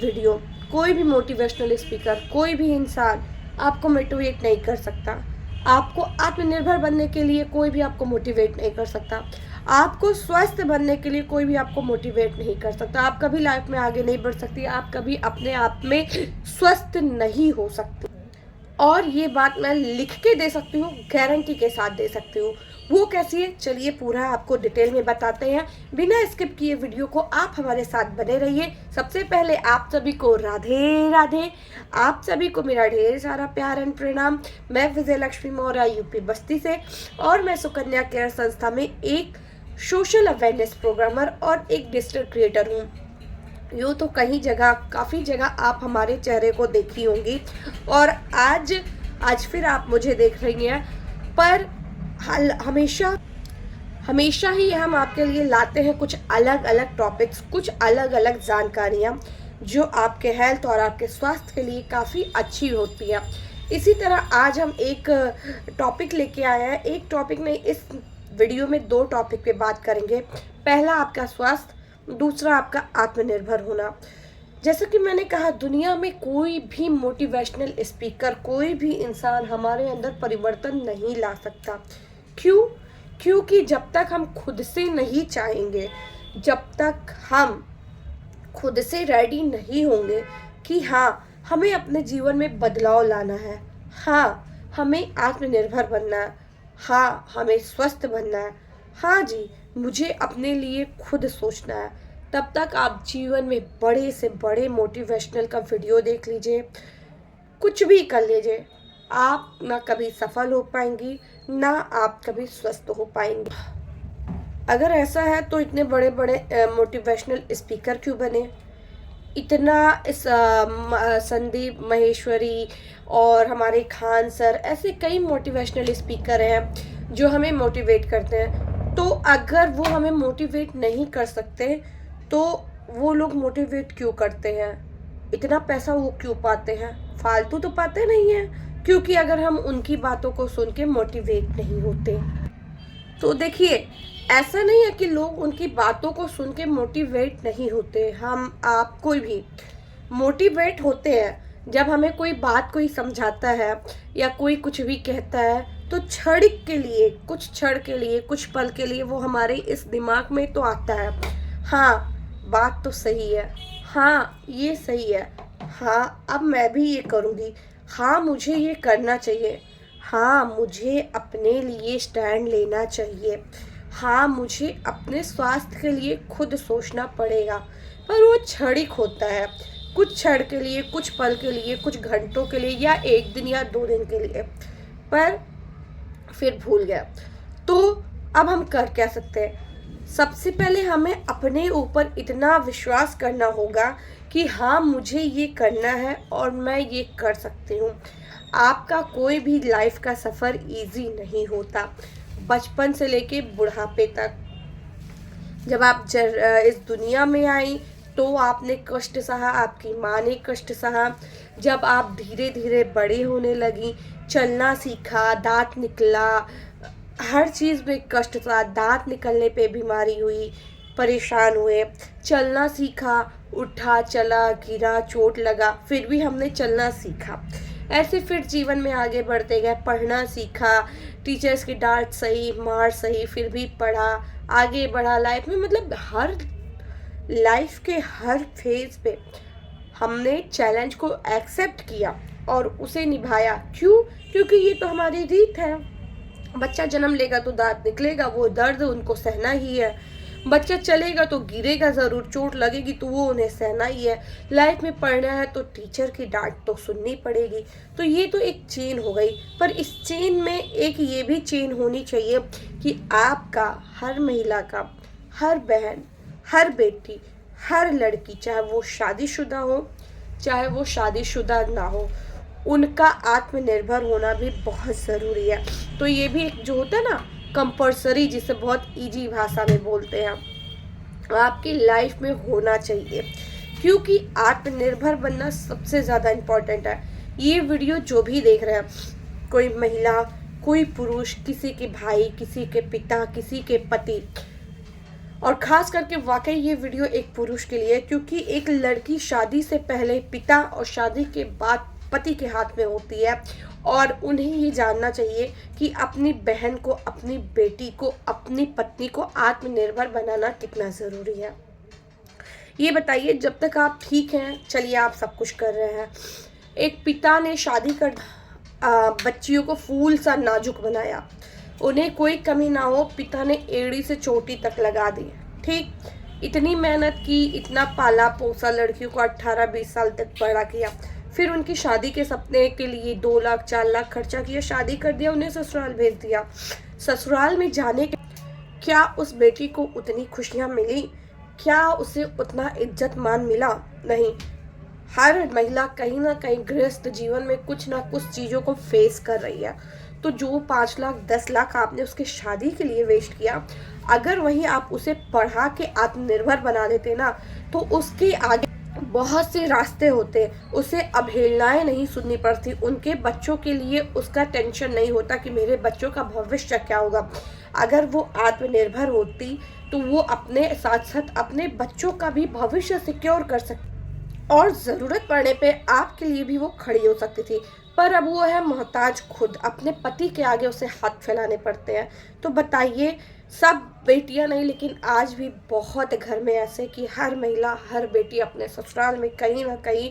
Video, कोई भी motivational speaker, कोई भी इंसान आपको मोटिवेट नहीं कर सकता। आपको आत्मनिर्भर बनने के लिए कोई भी आपको मोटिवेट नहीं कर सकता। आपको स्वस्थ बनने के लिए कोई भी आपको मोटिवेट नहीं कर सकता। आप कभी लाइफ में आगे नहीं बढ़ सकती, आप कभी अपने आप में स्वस्थ नहीं हो सकती। और ये बात मैं लिख के दे सकती हूँ, गारंटी के साथ दे सकती हूँ। वो कैसी है, चलिए पूरा आपको डिटेल में बताते हैं। बिना स्किप किए वीडियो को आप हमारे साथ बने रहिए। सबसे पहले आप सभी को राधे राधे। आप सभी को मेरा ढेर सारा प्यार एंड प्रणाम। मैं विजय लक्ष्मी मौर्य यूपी बस्ती से, और मैं सुकन्या केयर संस्था में एक सोशल अवेयरनेस प्रोग्रामर और एक डिजिटल क्रिएटर हूँ। यूँ तो कहीं जगह, काफ़ी जगह आप हमारे चेहरे को देखी होंगी, और आज फिर आप मुझे देख रही हैं। पर हमेशा ही हम आपके लिए लाते हैं कुछ अलग अलग टॉपिक्स, कुछ अलग अलग जानकारियाँ जो आपके हेल्थ और आपके स्वास्थ्य के लिए काफ़ी अच्छी होती हैं। इसी तरह आज हम एक टॉपिक लेके आए हैं। एक टॉपिक नहीं, इस वीडियो में दो टॉपिक पे बात करेंगे। पहला आपका स्वास्थ्य, दूसरा आपका आत्मनिर्भर होना। जैसा कि मैंने कहा, दुनिया में कोई भी मोटिवेशनल स्पीकर, कोई भी इंसान हमारे अंदर परिवर्तन नहीं ला सकता। क्यों? क्योंकि जब तक हम खुद से नहीं चाहेंगे, जब तक हम खुद से रेडी नहीं होंगे कि हाँ हमें अपने जीवन में बदलाव लाना है, हाँ हमें आत्मनिर्भर बनना है, हाँ हमें स्वस्थ बनना है, हाँ जी मुझे अपने लिए खुद सोचना है, तब तक आप जीवन में बड़े से बड़े मोटिवेशनल का वीडियो देख लीजिए, कुछ भी कर लीजिए, आप ना कभी सफल हो पाएंगी, ना आप कभी स्वस्थ हो पाएंगे। अगर ऐसा है तो इतने बड़े बड़े मोटिवेशनल स्पीकर क्यों बने? इतना इस संदीप महेश्वरी और हमारे खान सर, ऐसे कई मोटिवेशनल स्पीकर हैं जो हमें मोटिवेट करते हैं। तो अगर वो हमें मोटिवेट नहीं कर सकते तो वो लोग मोटिवेट क्यों करते हैं? इतना पैसा वो क्यों पाते हैं? फालतू तो पाते नहीं हैं, क्योंकि अगर हम उनकी बातों को सुन के मोटिवेट नहीं होते। तो देखिए, ऐसा नहीं है कि लोग उनकी बातों को सुन के मोटिवेट नहीं होते। हम आप कोई भी मोटिवेट होते हैं जब हमें कोई बात कोई समझाता है या कोई कुछ भी कहता है, तो क्षणिक के लिए, कुछ क्षण के लिए, कुछ पल के लिए वो हमारे इस दिमाग में तो आता है, हाँ बात तो सही है, हाँ ये सही है, हाँ अब मैं भी ये करूँगी, हाँ मुझे ये करना चाहिए, हाँ मुझे अपने लिए स्टैंड लेना चाहिए, हाँ मुझे अपने स्वास्थ्य के लिए खुद सोचना पड़ेगा। पर वो क्षणिक होता है, कुछ क्षण के लिए, कुछ पल के लिए, कुछ घंटों के लिए, या एक दिन या 2 दिन के लिए, पर फिर भूल गया। तो अब हम कर क्या सकते हैं? सबसे पहले हमें अपने ऊपर इतना विश्वास करना होगा कि हाँ मुझे ये करना है और मैं ये कर सकती हूँ। आपका कोई भी लाइफ का सफ़र इजी नहीं होता। बचपन से लेके बुढ़ापे तक, जब आप इस दुनिया में आई तो आपने कष्ट सहा, आपकी माँ ने कष्ट सहा। जब आप धीरे धीरे बड़े होने लगी, चलना सीखा, दांत निकला, हर चीज़ में कष्ट था। दांत निकलने पे बीमारी हुई, परेशान हुए, चलना सीखा, उठा, चला, गिरा, चोट लगा, फिर भी हमने चलना सीखा। ऐसे फिर जीवन में आगे बढ़ते गए, पढ़ना सीखा, टीचर्स की डांट सही, मार सही, फिर भी पढ़ा, आगे बढ़ा लाइफ में। मतलब हर लाइफ के हर फेज पे हमने चैलेंज को एक्सेप्ट किया और उसे निभाया। क्यों? क्योंकि ये तो हमारी रीत है। बच्चा जन्म लेगा तो दांत निकलेगा, वो दर्द उनको सहना ही है। बच्चा चलेगा तो गिरेगा ज़रूर, चोट लगेगी तो वो उन्हें सहना ही है। लाइफ में पढ़ना है तो टीचर की डांट तो सुननी पड़ेगी। तो ये तो एक चेन हो गई, पर इस चेन में एक ये भी चेन होनी चाहिए कि आपका, हर महिला का, हर बहन, हर बेटी, हर लड़की, चाहे वो शादीशुदा हो चाहे वो शादीशुदा ना हो, उनका आत्मनिर्भर होना भी बहुत ज़रूरी है। तो ये भी एक जो होता है ना कंपल्सरी, जिसे बहुत इजी भाषा में बोलते हैं, आपकी लाइफ में होना चाहिए, क्योंकि आत्मनिर्भर बनना सबसे ज़्यादा इम्पोर्टेंट है। ये वीडियो जो भी देख रहे हैं, कोई महिला, कोई पुरुष, किसी के भाई, किसी के पिता, किसी के पति, और ख़ास करके वाकई ये वीडियो एक पुरुष के लिए है, क्योंकि एक लड़की शादी से पहले पिता और शादी के बाद पति के हाथ में होती है, और उन्हें ये जानना चाहिए कि अपनी बहन को, अपनी बेटी को, अपनी पत्नी को आत्मनिर्भर बनाना कितना ज़रूरी है। ये बताइए, जब तक आप ठीक हैं, चलिए आप सब कुछ कर रहे हैं। एक पिता ने शादी कर बच्चियों को फूल सा नाजुक बनाया, उन्हें कोई कमी ना हो, पिता ने एड़ी से चोटी तक लगा दी। ठीक, इतनी मेहनत की, इतना पाला पोसा, लड़कियों को 18-20 साल तक बड़ा किया, फिर उनकी शादी के सपने के लिए 2 लाख 4 लाख खर्चा किया, शादी कर दिया, उन्हें ससुराल भेज दिया। ससुराल में जाने के क्या उस बेटी को उतनी खुशियाँ मिली? क्या उसे उतना इज्जत मान मिला? नहीं। हर महिला कहीं ना कहीं गृहस्थ जीवन में कुछ ना कुछ चीज़ों को फेस कर रही है। तो जो 5 लाख 10 लाख आपने उसके शादी के लिए वेस्ट किया, अगर वहीं आप उसे पढ़ा के आत्मनिर्भर बना देते ना, तो उसके आगे बहुत से रास्ते होते, उसे अवहेलनाएं नहीं सुननी पड़ती, उनके बच्चों के लिए उसका टेंशन नहीं होता कि मेरे बच्चों का भविष्य क्या होगा। अगर वो आत्मनिर्भर होती तो वो अपने साथ साथ अपने बच्चों का भी भविष्य सिक्योर कर सकती, और ज़रूरत पड़ने पे आपके लिए भी वो खड़ी हो सकती थी। पर अब वो है मोहताज खुद, अपने पति के आगे उसे हाथ फैलाने पड़ते हैं। तो बताइए, सब बेटियां नहीं, लेकिन आज भी बहुत घर में ऐसे कि हर महिला, हर बेटी अपने ससुराल में कहीं ना कहीं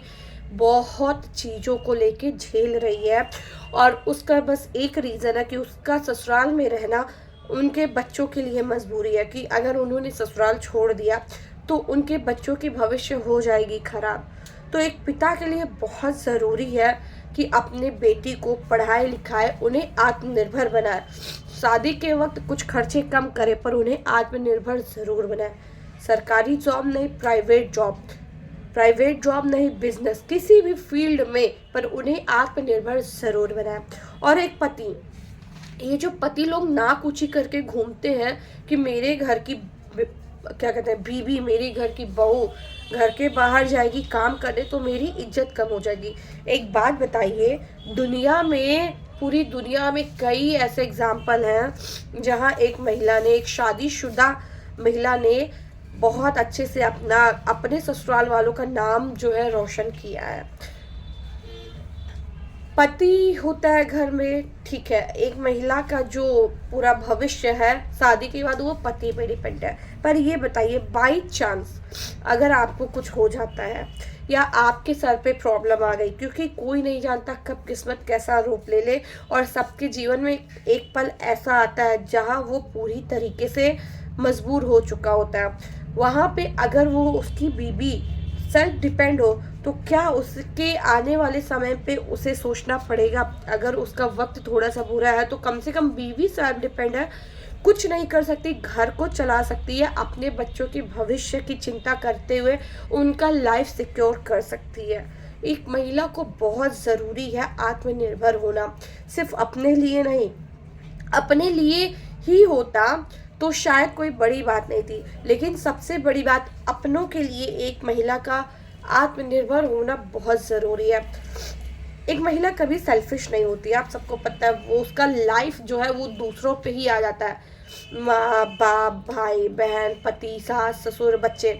बहुत चीज़ों को लेके झेल रही है, और उसका बस एक रीज़न है कि उसका ससुराल में रहना उनके बच्चों के लिए मजबूरी है, कि अगर उन्होंने ससुराल छोड़ दिया तो उनके बच्चों की भविष्य हो जाएगी खराब। तो एक पिता के लिए बहुत ज़रूरी है कि अपने बेटी को पढ़ाए लिखाए, उन्हें आत्मनिर्भर बनाए। शादी के वक्त कुछ खर्चे कम करे, पर उन्हें आत्मनिर्भर ज़रूर बनाए। सरकारी जॉब नहीं, प्राइवेट जॉब नहीं, बिजनेस, किसी भी फील्ड में, पर उन्हें आत्मनिर्भर ज़रूर बनाए। और एक पति, ये जो पति लोग नाक ऊंची करके घूमते हैं कि मेरे घर की क्या कहते हैं बीवी, मेरी घर की बहू घर के बाहर जाएगी काम करने तो मेरी इज्जत कम हो जाएगी। एक बात बताइए, पूरी दुनिया में कई ऐसे एग्जाम्पल हैं जहां एक महिला ने, एक शादीशुदा महिला ने बहुत अच्छे से अपने ससुराल वालों का नाम जो है रोशन किया है। पति होता है घर में, ठीक है, एक महिला का जो पूरा भविष्य है शादी के बाद वो पति पे डिपेंड है। पर ये बताइए, बाई चांस अगर आपको कुछ हो जाता है या आपके सर पे प्रॉब्लम आ गई, क्योंकि कोई नहीं जानता कब किस्मत कैसा रूप ले ले, और सबके जीवन में एक पल ऐसा आता है जहाँ वो पूरी तरीके से मजबूर हो चुका होता है। वहाँ पे अगर वो उसकी बीवी सेल्फ डिपेंड हो, तो क्या उसके आने वाले समय पे उसे सोचना पड़ेगा, अगर उसका वक्त थोड़ा सा बुरा है तो कम से कम बीवी सेल्फ डिपेंड है, कुछ नहीं कर सकती, घर को चला सकती है, अपने बच्चों के भविष्य की चिंता करते हुए उनका लाइफ सिक्योर कर सकती है। एक महिला को बहुत ज़रूरी है आत्मनिर्भर होना, सिर्फ अपने लिए नहीं, अपने लिए ही होता तो शायद कोई बड़ी बात नहीं थी, लेकिन सबसे बड़ी बात अपनों के लिए एक महिला का आत्मनिर्भर होना बहुत ज़रूरी है। एक महिला कभी सेल्फिश नहीं होती, आप सबको पता है, वो उसका लाइफ जो है वो दूसरों पे ही आ जाता है। माँ बाप, भाई बहन, पति, सास ससुर, बच्चे,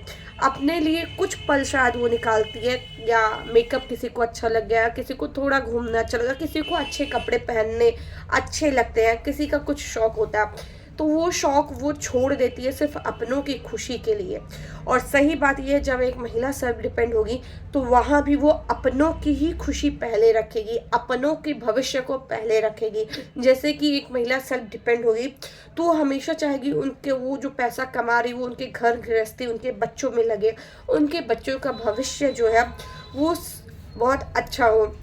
अपने लिए कुछ पल शायद वो निकालती है, या मेकअप किसी को अच्छा लग गया, किसी को थोड़ा घूमना अच्छा लगा, किसी को अच्छे कपड़े पहनने अच्छे लगते हैं, किसी का कुछ शौक होता है, तो वो शौक वो छोड़ देती है सिर्फ अपनों की खुशी के लिए। और सही बात यह है, जब एक महिला सेल्फ डिपेंड होगी तो वहाँ भी वो अपनों की ही खुशी पहले रखेगी, अपनों के भविष्य को पहले रखेगी। जैसे कि एक महिला सेल्फ डिपेंड होगी तो वो हमेशा चाहेगी उनके वो जो पैसा कमा रही वो उनके घर गृहस्थी, उनके बच्चों में लगे, उनके बच्चों का भविष्य जो है वो बहुत अच्छा हो।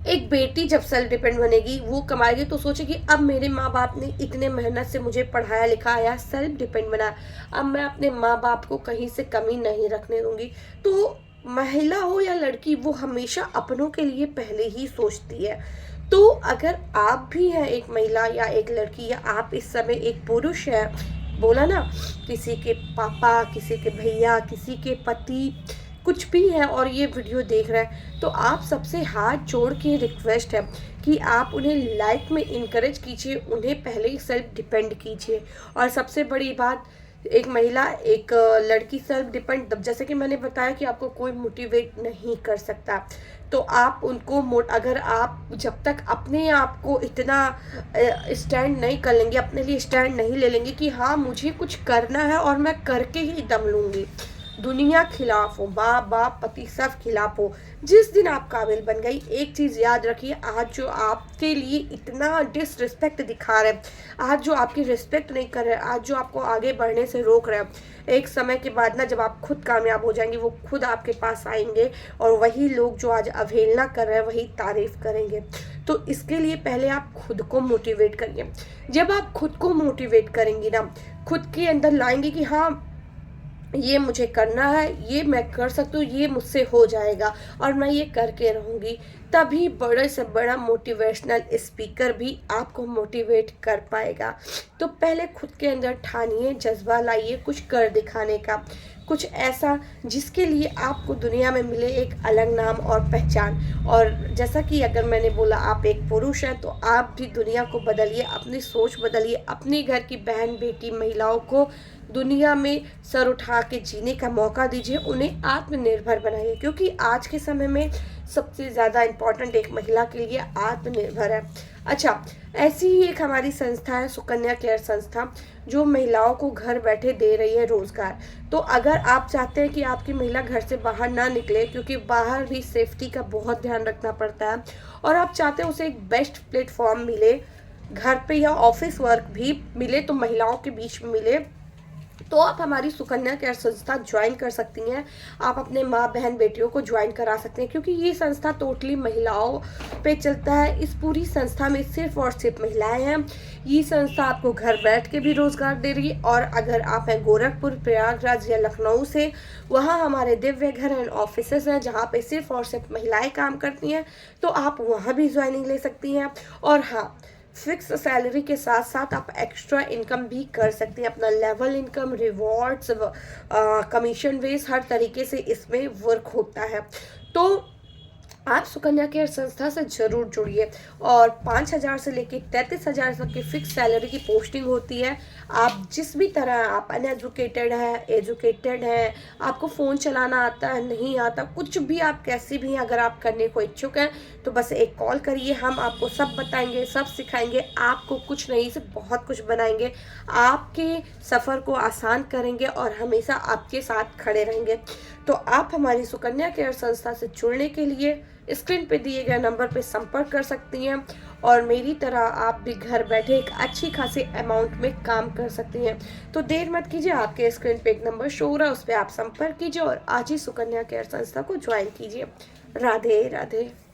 एक बेटी जब सेल्फ डिपेंड बनेगी, वो कमाएगी तो सोचेगी अब मेरे माँ बाप ने इतने मेहनत से मुझे पढ़ाया लिखाया, सेल्फ डिपेंड बनाया, अब मैं अपने माँ बाप को कहीं से कमी नहीं रखने दूंगी। तो महिला हो या लड़की, वो हमेशा अपनों के लिए पहले ही सोचती है। तो अगर आप भी हैं एक महिला या एक लड़की, या आप इस समय एक पुरुष है, बोला ना, किसी के पापा, किसी के भैया, किसी के पति, कुछ भी है और ये वीडियो देख रहे हैं, तो आप सबसे हाथ जोड़ के रिक्वेस्ट है कि आप उन्हें लाइफ में इनकरेज कीजिए, उन्हें पहले ही सेल्फ डिपेंड कीजिए। और सबसे बड़ी बात, एक महिला, एक लड़की सेल्फ डिपेंड, जैसे कि मैंने बताया कि आपको कोई मोटिवेट नहीं कर सकता। तो आप उनको अगर आप जब तक अपने आप को इतना स्टैंड नहीं कर लेंगे, अपने लिए स्टैंड नहीं ले लेंगे कि हाँ मुझे कुछ करना है और मैं करके ही दम लूँगी, दुनिया खिलाफ हो, माँ बाप पति सब खिलाफ हो, जिस दिन आप काबिल बन गई, एक चीज़ याद रखिए, आज जो आपके लिए इतना डिसरिस्पेक्ट दिखा रहे हैं, आज जो आपकी रिस्पेक्ट नहीं कर रहे हैं, आज जो आपको आगे बढ़ने से रोक रहे हैं, एक समय के बाद ना जब आप खुद कामयाब हो जाएंगे, वो खुद आपके पास आएंगे और वही लोग जो आज अवहेलना कर रहे हैं वही तारीफ करेंगे। तो इसके लिए पहले आप खुद को मोटिवेट करिए। जब आप खुद को मोटिवेट करेंगी ना, खुद के अंदर लाएंगे कि हाँ ये मुझे करना है, ये मैं कर सकती हूँ, ये मुझसे हो जाएगा और मैं ये करके रहूँगी, तभी बड़े से बड़ा मोटिवेशनल स्पीकर भी आपको मोटिवेट कर पाएगा। तो पहले खुद के अंदर ठानिए, जज्बा लाइए कुछ कर दिखाने का, कुछ ऐसा जिसके लिए आपको दुनिया में मिले एक अलग नाम और पहचान। और जैसा कि अगर मैंने बोला आप एक पुरुष हैं, तो आप भी दुनिया को बदलिए, अपनी सोच बदलिए, अपनी घर की बहन बेटी महिलाओं को दुनिया में सर उठा के जीने का मौका दीजिए, उन्हें आत्मनिर्भर बनाइए, क्योंकि आज के समय में सबसे ज़्यादा इम्पॉर्टेंट एक महिला के लिए आत्मनिर्भर है। अच्छा, ऐसी ही एक हमारी संस्था है सुकन्या केयर संस्था, जो महिलाओं को घर बैठे दे रही है रोज़गार। तो अगर आप चाहते हैं कि आपकी महिला घर से बाहर ना निकले, क्योंकि बाहर भी सेफ्टी का बहुत ध्यान रखना पड़ता है, और आप चाहते हैं उसे एक बेस्ट प्लेटफॉर्म मिले, घर पे या ऑफिस वर्क भी मिले तो महिलाओं के बीच में मिले, तो आप हमारी सुकन्या केयर संस्था ज्वाइन कर सकती हैं। आप अपने माँ बहन बेटियों को ज्वाइन करा सकते हैं, क्योंकि ये संस्था टोटली महिलाओं पे चलता है। इस पूरी संस्था में सिर्फ और सिर्फ महिलाएं हैं। ये संस्था आपको घर बैठ के भी रोजगार दे रही है, और अगर आप हैं गोरखपुर, प्रयागराज या लखनऊ से, वहाँ हमारे दिव्य घर एंड ऑफिसेज हैं जहाँ पे सिर्फ और सिर्फ महिलाएं काम करती हैं, तो आप वहाँ भी ज्वाइनिंग ले सकती हैं। और हाँ, फिक्स सैलरी के साथ साथ आप एक्स्ट्रा इनकम भी कर सकती हैं, अपना level income, rewards, commission base, हर तरीके से इसमें वर्क होता है। तो आप सुकन्या केयर संस्था से ज़रूर जुड़िए, और 5,000 से लेकर 33,000 तक की फिक्स सैलरी की पोस्टिंग होती है। आप जिस भी तरह, आप अनएजुकेटेड हैं, एजुकेटेड हैं, आपको फ़ोन चलाना आता है, नहीं आता, कुछ भी, आप कैसे भी अगर आप करने को इच्छुक हैं तो बस एक कॉल करिए, हम आपको सब बताएंगे, सब सिखाएंगे, आपको कुछ नहीं से बहुत कुछ बनाएंगे, आपके सफ़र को आसान करेंगे और हमेशा आपके साथ खड़े रहेंगे। तो आप हमारी सुकन्या केयर संस्था से जुड़ने के लिए स्क्रीन पे दिए गए नंबर पे संपर्क कर सकती हैं, और मेरी तरह आप भी घर बैठे एक अच्छी खासी अमाउंट में काम कर सकती हैं। तो देर मत कीजिए, आपके स्क्रीन पे एक नंबर शो हो रहा है, उस पर आप संपर्क कीजिए और आज ही सुकन्या केयर संस्था को ज्वाइन कीजिए। राधे राधे।